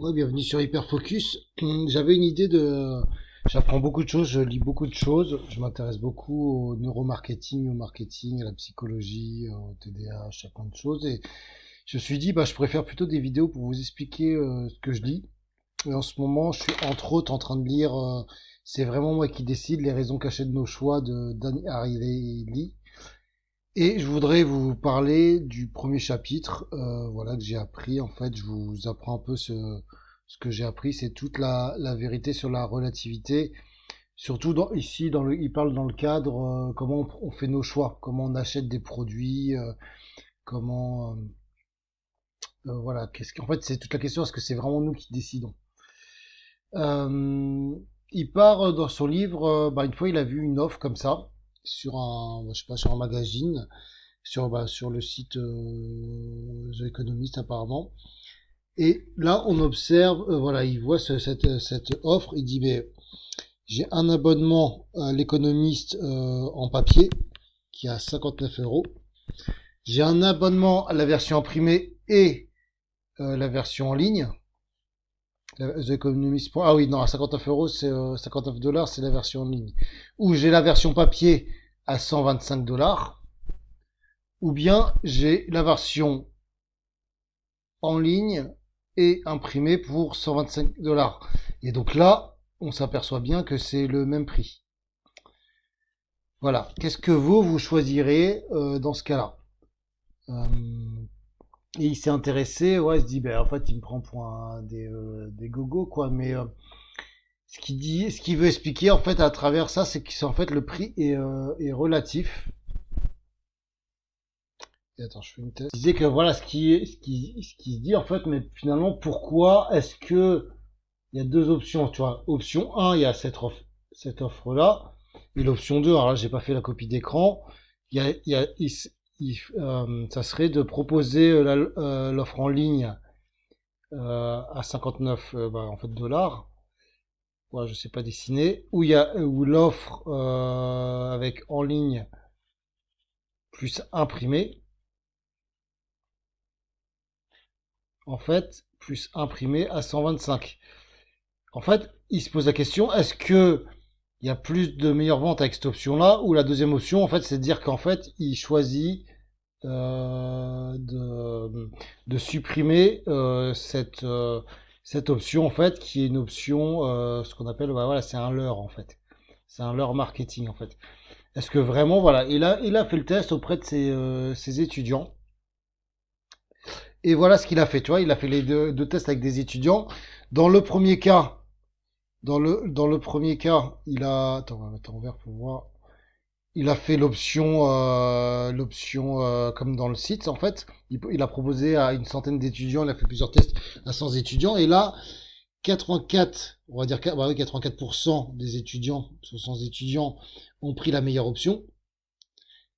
Ouais, bienvenue sur Hyperfocus. J'avais une idée de... J'apprends beaucoup de choses, je lis beaucoup de choses, je m'intéresse beaucoup au neuromarketing, au marketing, à la psychologie, au TDAH, à plein de choses. Et je me suis dit, je préfère plutôt des vidéos pour vous expliquer ce que je lis. Et en ce moment, je suis entre autres en train de lire C'est vraiment moi qui décide, les raisons cachées de nos choix de Dan Ariely. Et je voudrais vous parler du premier chapitre, voilà, que j'ai appris. En fait, je vous apprends un peu ce que j'ai appris, c'est toute la vérité sur la relativité. Surtout ici, il parle dans le cadre comment on fait nos choix, comment on achète des produits, comment, voilà, en fait, c'est toute la question, est-ce que c'est vraiment nous qui décidons? Euh, il part dans son livre, une fois, il a vu une offre comme ça sur je sais pas, sur un magazine sur le site The Economist apparemment. Et là, on observe, voilà, il voit cette offre, il dit, mais j'ai un abonnement à l'Economist en papier qui est à 59 euros. J'ai un abonnement à la version imprimée et la version en ligne. The Economist. Ah oui, non, à 59 euros, c'est 59 dollars, c'est la version en ligne. Ou j'ai la version papier à 125 dollars. Ou bien j'ai la version en ligne et imprimée pour 125 dollars. Et donc là, on s'aperçoit bien que c'est le même prix. Voilà. Qu'est-ce que vous choisirez dans ce cas-là? Et il s'est intéressé, ouais, il se dit, en fait, il me prend pour des gogos, quoi. Mais ce qu'il veut expliquer, en fait, à travers ça, c'est que en fait, le prix est relatif. Et attends, je fais une test. Il disait que voilà, ce qui se dit, en fait, mais finalement, pourquoi est-ce que il y a deux options, tu vois. Option 1, il y a cette offre-là. Et l'option 2, alors là, j'ai pas fait la copie d'écran. Ça serait de proposer l'offre en ligne à 59 en fait, dollars. Ouais, je sais pas dessiner. Ou l'offre avec en ligne plus imprimé. En fait, plus imprimé à 125. En fait, il se pose la question, est-ce que il y a plus de meilleures ventes avec cette option-là, ou la deuxième option, en fait, c'est de dire qu'en fait, il choisit de supprimer cette option, en fait, qui est une option, ce qu'on appelle, voilà, c'est un leurre, en fait. C'est un leurre marketing, en fait. Est-ce que vraiment, voilà, il a fait le test auprès de ses étudiants, et voilà ce qu'il a fait, tu vois, il a fait les deux tests avec des étudiants. Dans le premier cas, dans le premier cas, il a, attends, on va mettre en vert pour voir. Il a fait l'option comme dans le site en fait. Il a proposé à une centaine d'étudiants, il a fait plusieurs tests à 100 étudiants et là 84, on va dire 84% des étudiants sur 100 étudiants ont pris la meilleure option.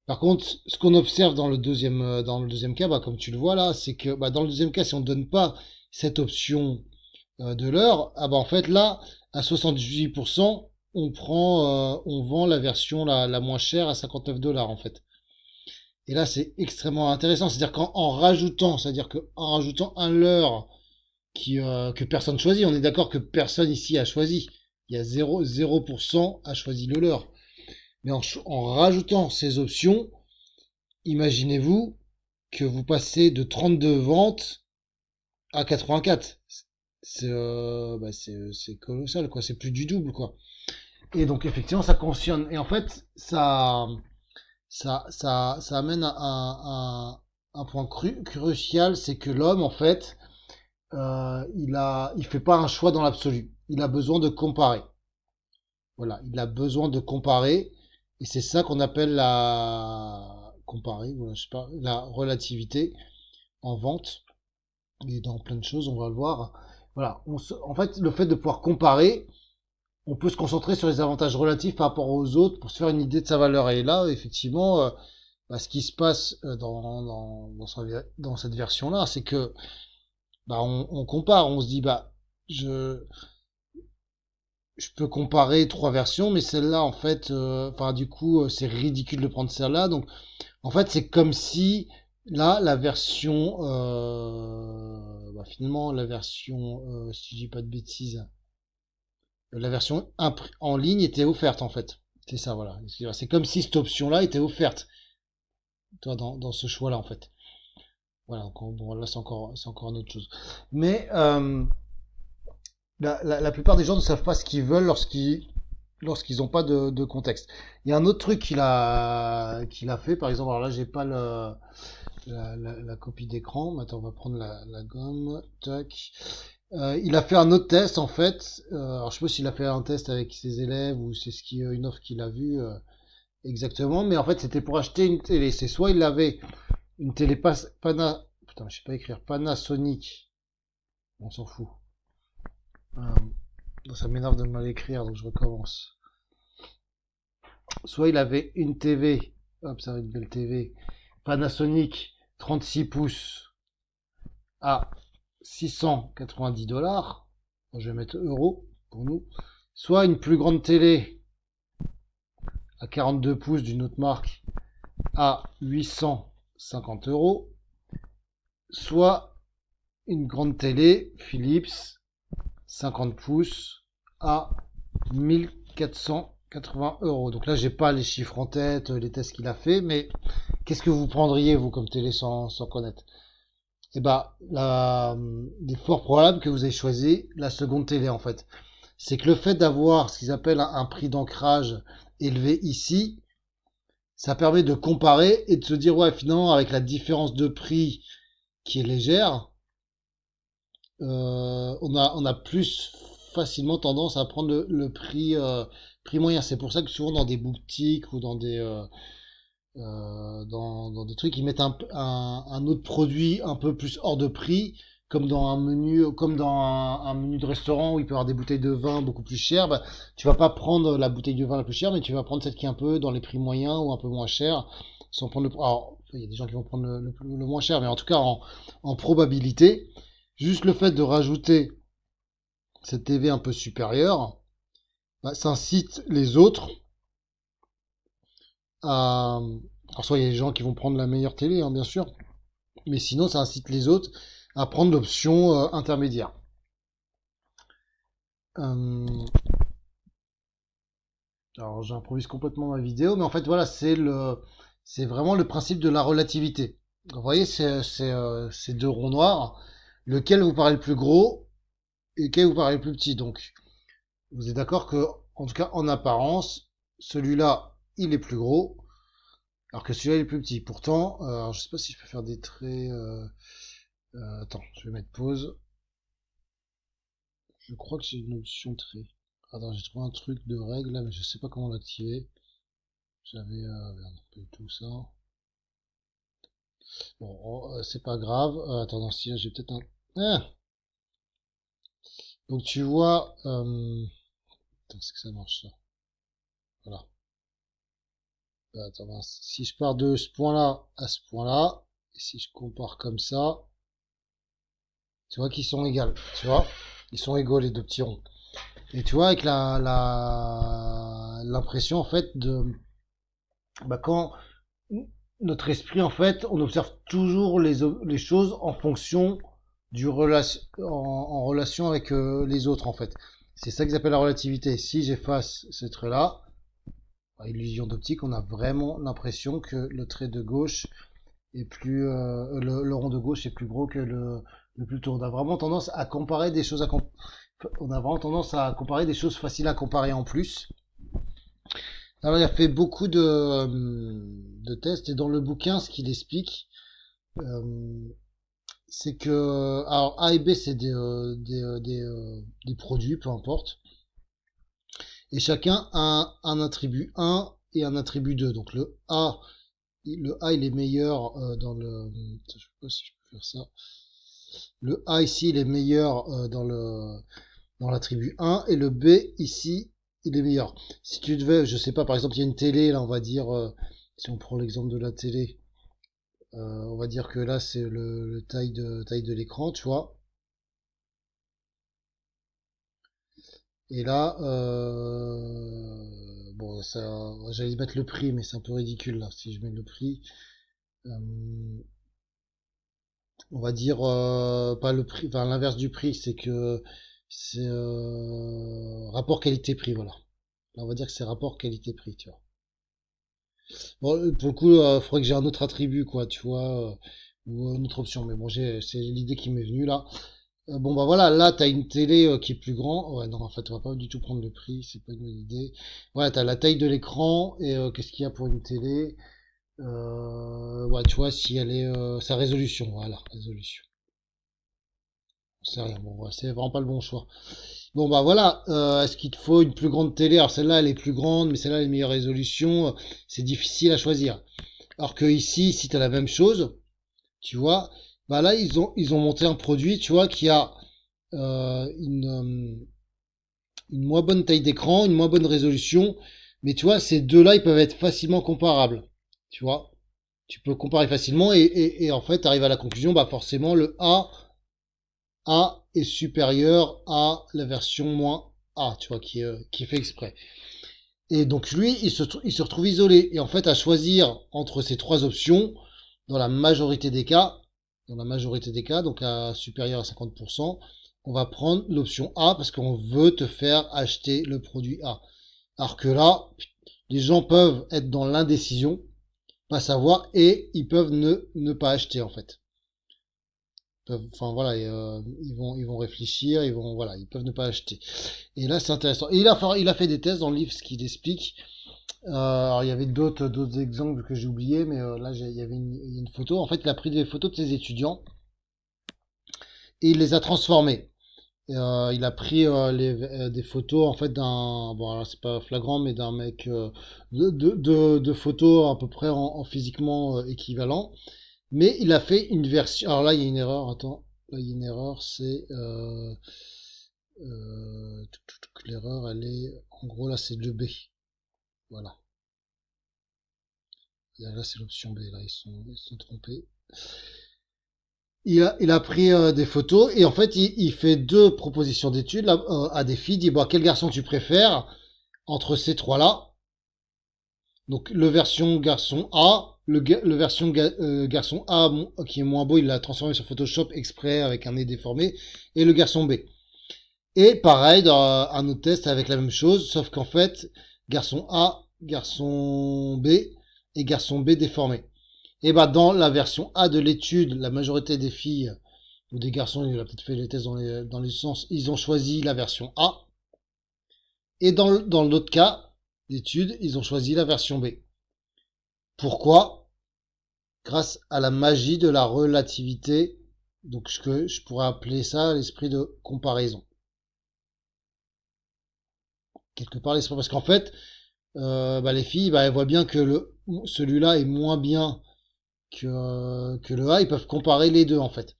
Par contre, ce qu'on observe dans le deuxième cas, comme tu le vois là, c'est que dans le deuxième cas, si on ne donne pas cette option de l'heure, en fait là, à 78%, on vend la version la moins chère à 59 dollars en fait. Et là, c'est extrêmement intéressant. C'est-à-dire qu'en rajoutant un leurre que personne choisit, on est d'accord que personne ici a choisi. Il y a 0% a choisi le leurre. Mais en rajoutant ces options, imaginez-vous que vous passez de 32 ventes à 84. C'est colossal, quoi. C'est plus du double, quoi. Et donc, effectivement, ça conditionne. Et en fait, ça amène à un point crucial, c'est que l'homme, en fait, il fait pas un choix dans l'absolu. Il a besoin de comparer. Voilà, il a besoin de comparer. Et c'est ça qu'on appelle voilà, je sais pas, la relativité en vente. Et dans plein de choses, on va le voir. Voilà, en fait, le fait de pouvoir comparer, on peut se concentrer sur les avantages relatifs par rapport aux autres pour se faire une idée de sa valeur. Et là, effectivement, ce qui se passe dans cette version-là, c'est que on compare, on se dit je je peux comparer trois versions, mais celle-là, en fait, du coup, c'est ridicule de prendre celle-là. Donc, en fait, c'est comme si Là, la version, finalement, la version, si je dis pas de bêtises, la version en ligne était offerte en fait. C'est ça, voilà. C'est comme si cette option-là était offerte, toi, dans ce choix-là en fait. Voilà, donc, bon, là c'est encore une autre chose. Mais la plupart des gens ne savent pas ce qu'ils veulent lorsqu'ils n'ont pas de contexte. Il y a un autre truc qu'il a fait, par exemple, alors là j'ai pas la copie d'écran, mais attends, on va prendre la gomme, tac. Il a fait un autre test en fait. Alors je sais pas s'il a fait un test avec ses élèves ou c'est une offre qu'il a vue exactement, mais en fait c'était pour acheter une télé. C'est soit il avait une télé putain, je sais pas écrire, Panasonic, on s'en fout. Ça m'énerve de mal écrire, donc je recommence. Soit il avait une TV, hop, ça va une belle TV, Panasonic 36 pouces à 690 $. Je vais mettre euros pour nous. Soit une plus grande télé à 42 pouces d'une autre marque à 850 €. Soit une grande télé Philips 50 pouces à 1480 €. Donc là, j'ai pas les chiffres en tête, les tests qu'il a fait, mais qu'est-ce que vous prendriez, vous, comme télé sans connaître? Eh ben, il est fort probable que vous ayez choisi la seconde télé, en fait. C'est que le fait d'avoir ce qu'ils appellent un prix d'ancrage élevé ici, ça permet de comparer et de se dire, ouais, finalement, avec la différence de prix qui est légère, on a plus facilement tendance à prendre le prix moyen. C'est pour ça que souvent dans des boutiques ou dans des trucs, ils mettent un autre produit un peu plus hors de prix, comme dans un menu, comme dans un menu de restaurant où il peut y avoir des bouteilles de vin beaucoup plus chères. Bah, tu vas pas prendre la bouteille de vin la plus chère, mais tu vas prendre celle qui est un peu dans les prix moyens ou un peu moins cher, sans prendre alors, il y a des gens qui vont prendre le moins cher, mais en tout cas, en probabilité, juste le fait de rajouter cette TV un peu supérieure, bah, ça incite les autres à... Alors soit il y a des gens qui vont prendre la meilleure télé, hein, bien sûr, mais sinon ça incite les autres à prendre l'option intermédiaire. Euh, alors j'improvise complètement ma vidéo, mais en fait voilà, c'est vraiment le principe de la relativité. Vous voyez ces deux ronds noirs, lequel vous paraît le plus gros et lequel vous paraît le plus petit. Donc vous êtes d'accord que, en tout cas en apparence, celui-là il est plus gros, alors que celui-là il est plus petit. Pourtant, alors, je sais pas si je peux faire des traits. Attends, je vais mettre pause. Je crois que c'est une option trait. Attends, j'ai trouvé un truc de règle là, mais je sais pas comment l'activer. J'avais merde, pas du tout ça. Bon, c'est pas grave. Attends, non, si j'ai peut-être un. Ah. Donc tu vois, attends, c'est que ça marche ça. Voilà. Attends, mince. Si je pars de ce point-là à ce point-là, et si je compare comme ça, tu vois qu'ils sont égaux. Tu vois, ils sont égaux les deux petits ronds. Et tu vois avec l'impression en fait de quand notre esprit, en fait, on observe toujours les choses en fonction en relation avec les autres, en fait. C'est ça qu'ils appellent la relativité. Si j'efface ce trait-là, par illusion d'optique, on a vraiment l'impression que le trait de gauche est le rond de gauche est plus gros que le plus tour. On a vraiment tendance à comparer des choses on a vraiment tendance à comparer des choses faciles à comparer en plus. Alors, il a fait beaucoup de tests et dans le bouquin, ce qu'il explique, euh, c'est que alors A et B c'est des produits, peu importe, et chacun a un attribut 1 et un attribut 2. Donc le A il est meilleur dans le, je sais pas si je peux faire ça. Le A ici il est meilleur dans l'attribut 1 et le B ici il est meilleur. Si tu devais, je sais pas, par exemple il y a une télé là, on va dire, si on prend l'exemple de la télé. On va dire que là c'est le taille de l'écran, tu vois. Et là, bon, ça, j'allais mettre le prix, mais c'est un peu ridicule là si je mets le prix. Euh, on va dire, pas le prix, enfin l'inverse du prix, c'est que c'est rapport qualité-prix, voilà. Là, on va dire que c'est rapport qualité-prix, tu vois. Bon, pour le coup, il faudrait que j'ai un autre attribut, quoi, tu vois, ou une autre option. Mais bon, c'est l'idée qui m'est venue là. Bon, bah voilà, là, t'as une télé qui est plus grande. Ouais, non, en fait, on va pas du tout prendre le prix, c'est pas une bonne idée. Ouais, t'as la taille de l'écran et qu'est-ce qu'il y a pour une télé? Ouais, tu vois, si elle est sa résolution, voilà, résolution. C'est rien, bon, ouais, c'est vraiment pas le bon choix. Bon, bah voilà, est-ce qu'il te faut une plus grande télé? Alors celle-là, elle est plus grande, mais celle-là, elle est meilleure résolution. C'est difficile à choisir. Alors que ici, si tu as la même chose, tu vois, bah là, ils ont monté un produit, tu vois, qui a une moins bonne taille d'écran, une moins bonne résolution. Mais tu vois, ces deux-là, ils peuvent être facilement comparables. Tu vois, tu peux comparer facilement et en fait, tu arrives à la conclusion, bah forcément, le A est supérieur à la version moins A, tu vois, qui est fait exprès. Et donc lui, il se retrouve isolé. Et en fait, à choisir entre ces trois options, dans la majorité des cas, donc à supérieur à 50%, on va prendre l'option A parce qu'on veut te faire acheter le produit A. Alors que là, les gens peuvent être dans l'indécision, pas savoir, et ils peuvent ne pas acheter en fait. Enfin voilà, ils vont réfléchir, voilà, ils peuvent ne pas acheter. Et là, c'est intéressant. Et il a fait des tests dans le livre, ce qu'il explique. Alors, il y avait d'autres exemples que j'ai oubliés, mais là, il y avait une photo. En fait, il a pris des photos de ses étudiants et il les a transformées. Il a pris des photos en fait d'un, bon, alors c'est pas flagrant, mais d'un mec de photos à peu près en physiquement équivalent. Mais il a fait une version. Alors là, il y a une erreur. Attends, là, il y a une erreur. C'est l'erreur, elle est en gros là, c'est le B. Voilà. Là, c'est l'option B. Là, ils sont trompés. Il a pris des photos et en fait, il fait deux propositions d'études à des filles. Il dit, bon, quel garçon tu préfères entre ces trois-là? Donc, le version garçon A, le version garçon A qui est moins beau, il l'a transformé sur Photoshop exprès avec un nez déformé, et le garçon B. Et pareil, dans un autre test avec la même chose, sauf qu'en fait, garçon A, garçon B et garçon B déformé. Et bah dans la version A de l'étude, la majorité des filles ou des garçons, il a peut-être fait les tests dans les sens, ils ont choisi la version A. Et dans l'autre cas d'étude, ils ont choisi la version B. Pourquoi? Grâce à la magie de la relativité, donc je pourrais appeler ça l'esprit de comparaison. Quelque part l'esprit, parce qu'en fait, bah, les filles, bah, elles voient bien que celui-là est moins bien que le A, ils peuvent comparer les deux en fait.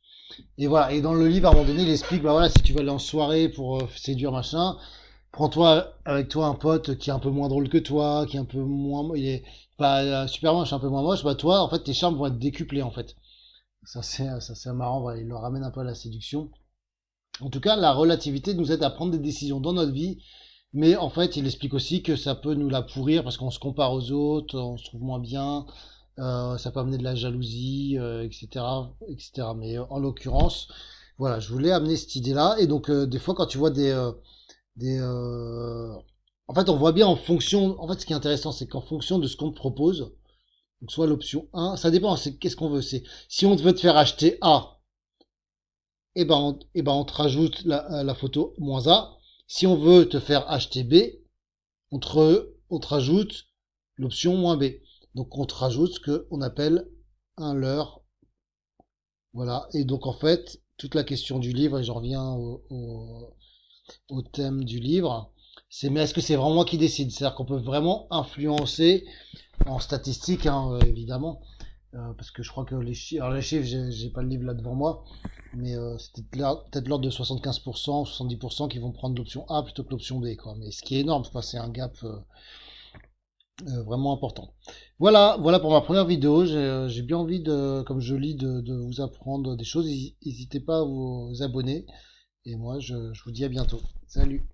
Et voilà, et dans le livre, à un moment donné, il explique, bah voilà, si tu veux aller en soirée pour séduire machin, prends-toi avec toi un pote qui est un peu moins drôle que toi, qui est un peu moins, il est pas super moche, un peu moins moche, bah toi, en fait, tes charmes vont être décuplés en fait. Ça c'est marrant, voilà, il le ramène un peu à la séduction. En tout cas, la relativité nous aide à prendre des décisions dans notre vie, mais en fait, il explique aussi que ça peut nous la pourrir parce qu'on se compare aux autres, on se trouve moins bien, ça peut amener de la jalousie, etc., etc. Mais en l'occurrence, voilà, je voulais amener cette idée-là. Et donc, des fois, quand tu vois des en fait, on voit bien en fonction. En fait, ce qui est intéressant, c'est qu'en fonction de ce qu'on te propose, donc soit l'option 1, ça dépend. C'est qu'est-ce qu'on veut. C'est si on veut te faire acheter A, on te rajoute la photo moins A. Si on veut te faire acheter B, on te rajoute l'option moins B. Donc on te rajoute ce qu'on appelle un leurre. Voilà. Et donc en fait, toute la question du livre, et j'en reviens au thème du livre, c'est mais est-ce que c'est vraiment moi qui décide? C'est-à-dire qu'on peut vraiment influencer en statistique, hein, évidemment, parce que je crois que alors les chiffres, j'ai pas le livre là devant moi, mais c'est peut-être l'ordre de 75%, 70% qui vont prendre l'option A plutôt que l'option B, quoi. Mais ce qui est énorme, c'est un gap vraiment important. Voilà, voilà pour ma première vidéo. J'ai bien envie de, comme je lis, de vous apprendre des choses. N'hésitez pas à vous abonner. Et moi, je vous dis à bientôt. Salut!